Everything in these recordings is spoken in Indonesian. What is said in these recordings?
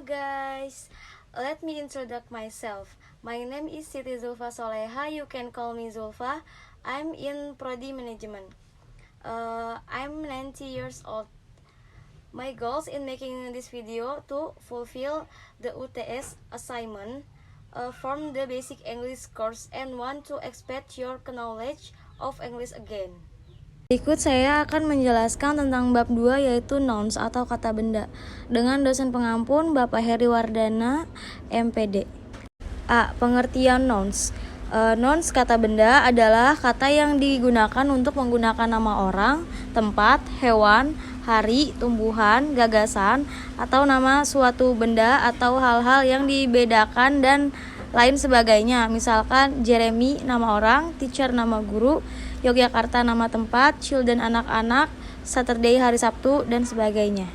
guys, let me introduce myself. My name is Siti Zulfa Soleha. You can call me Zulfa. I'm in Prodi Management. I'm 90 years old. My goals in making this video to fulfill the UTS assignment from the basic English course and want to expand your knowledge of English again. Berikut saya akan menjelaskan tentang bab 2 yaitu nouns atau kata benda dengan dosen pengampun Bapak Heri Wardana, MPD. A. Pengertian nouns. Nouns kata benda adalah kata yang digunakan untuk menggunakan nama orang, tempat, hewan, hari, tumbuhan, gagasan, atau nama suatu benda atau hal-hal yang dibedakan dan lain sebagainya. Misalkan Jeremy nama orang, teacher nama guru, Yogyakarta nama tempat, children anak-anak, Saturday hari Sabtu, dan sebagainya.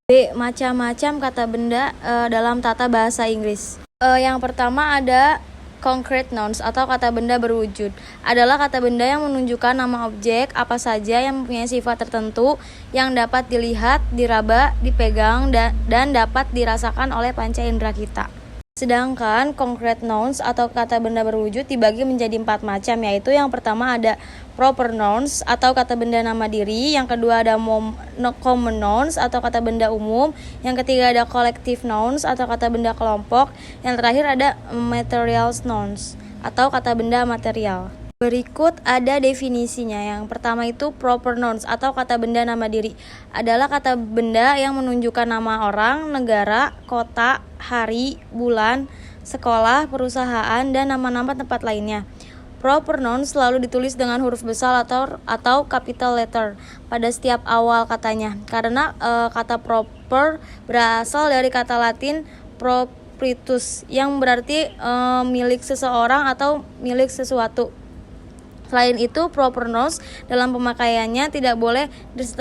B. Macam-macam kata benda dalam tata bahasa Inggris. Yang pertama ada concrete nouns atau kata benda berwujud. Adalah kata benda yang menunjukkan nama objek apa saja yang mempunyai sifat tertentu yang dapat dilihat, diraba, dipegang, dan dapat dirasakan oleh panca indera kita. Sedangkan concrete nouns atau kata benda berwujud dibagi menjadi 4 macam, yaitu yang pertama ada proper nouns atau kata benda nama diri, yang kedua ada common nouns atau kata benda umum, yang ketiga ada collective nouns atau kata benda kelompok, yang terakhir ada material nouns atau kata benda material. Berikut ada definisinya. Yang pertama itu proper nouns atau kata benda nama diri. Adalah kata benda yang menunjukkan nama orang, negara, kota, hari, bulan, sekolah, perusahaan, dan nama-nama tempat lainnya. Proper nouns selalu ditulis dengan huruf besar atau capital letter pada setiap awal katanya. Karena kata proper berasal dari kata Latin proprius yang berarti milik seseorang atau milik sesuatu. Selain itu, proper nouns dalam pemakaiannya tidak boleh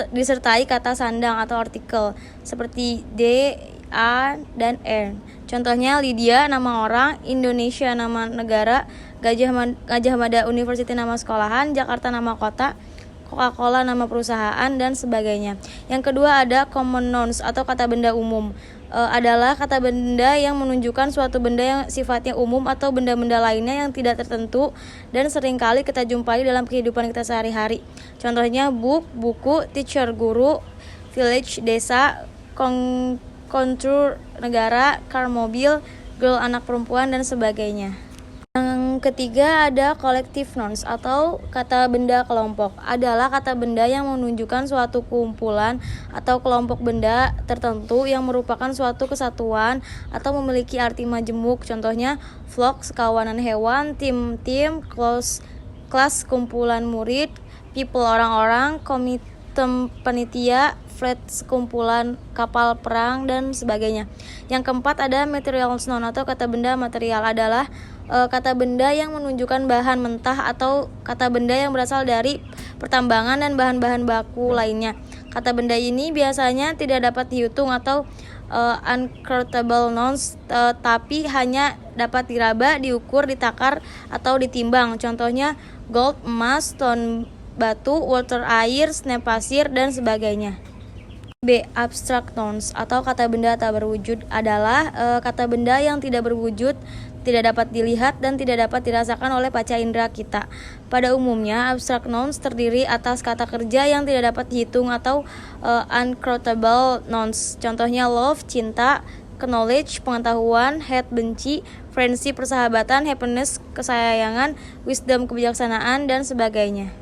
disertai kata sandang atau artikel seperti D, A, dan R. Contohnya Lydia nama orang, Indonesia nama negara, Gajah Mada University nama sekolahan, Jakarta nama kota, Coca-Cola nama perusahaan, dan sebagainya. Yang kedua ada common nouns atau kata benda umum. Adalah kata benda yang menunjukkan suatu benda yang sifatnya umum atau benda-benda lainnya yang tidak tertentu dan seringkali kita jumpai dalam kehidupan kita sehari-hari. Contohnya book, buku, teacher, guru, village, desa, country, negara, car, mobil, girl, anak perempuan, dan sebagainya. Yang ketiga ada collective nouns atau kata benda kelompok. Adalah kata benda yang menunjukkan suatu kumpulan atau kelompok benda tertentu yang merupakan suatu kesatuan atau memiliki arti majemuk. Contohnya flock, sekawanan hewan, tim, kelas, kumpulan murid, people, orang-orang, panitia, fleet, sekumpulan kapal perang, dan sebagainya. Yang keempat ada material noun atau kata benda material. Adalah kata benda yang menunjukkan bahan mentah atau kata benda yang berasal dari pertambangan dan bahan-bahan baku lainnya. Kata benda ini biasanya tidak dapat dihitung atau uncountable nouns, tapi hanya dapat diraba, diukur, ditakar, atau ditimbang. Contohnya gold, emas, stone, batu, water, air, snap, pasir, dan sebagainya. B. Abstract nouns atau kata benda tak berwujud. Adalah kata benda yang tidak berwujud, tidak dapat dilihat, dan tidak dapat dirasakan oleh panca indera kita. Pada umumnya, abstract nouns terdiri atas kata kerja yang tidak dapat dihitung atau uncountable nouns. Contohnya love, cinta, knowledge, pengetahuan, hate, benci, friendship, persahabatan, happiness, kesayangan, wisdom, kebijaksanaan, dan sebagainya.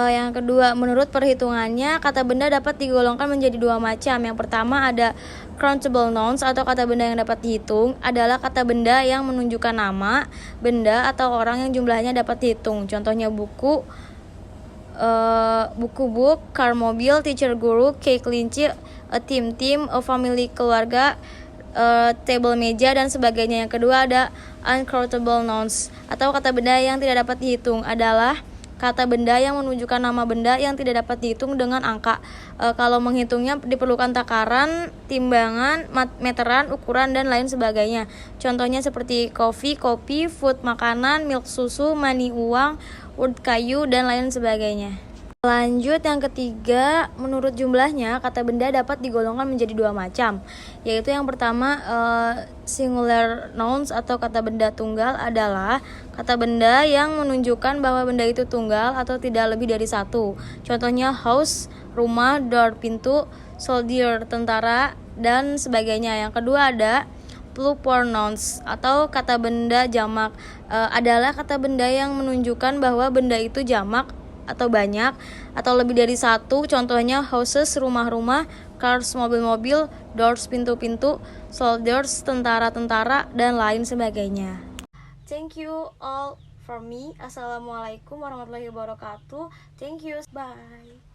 Yang kedua, menurut perhitungannya, kata benda dapat digolongkan menjadi 2 macam. Yang pertama ada countable nouns atau kata benda yang dapat dihitung. Adalah kata benda yang menunjukkan nama, benda, atau orang yang jumlahnya dapat dihitung. Contohnya buku, book, car, mobil, teacher, guru, cake, kelinci, a team, a family, keluarga, table, meja, dan sebagainya. Yang kedua ada uncountable nouns atau kata benda yang tidak dapat dihitung. Adalah kata benda yang menunjukkan nama benda yang tidak dapat dihitung dengan angka. Kalau menghitungnya diperlukan takaran, timbangan, meteran, ukuran, dan lain sebagainya. Contohnya seperti coffee, kopi, food, makanan, milk, susu, money, uang, wood, kayu, dan lain sebagainya. Lanjut yang ketiga, menurut jumlahnya kata benda dapat digolongkan menjadi dua macam, yaitu yang pertama singular nouns atau kata benda tunggal adalah kata benda yang menunjukkan bahwa benda itu tunggal atau tidak lebih dari satu. Contohnya house, rumah, door, pintu, soldier, tentara, dan sebagainya. Yang kedua ada plural nouns atau kata benda jamak, adalah kata benda yang menunjukkan bahwa benda itu jamak atau banyak atau lebih dari satu. Contohnya houses, rumah-rumah, cars, mobil-mobil, doors, pintu-pintu, soldiers, tentara-tentara, dan lain sebagainya. Thank you all for me. Assalamualaikum warahmatullahi wabarakatuh. Thank you. Bye.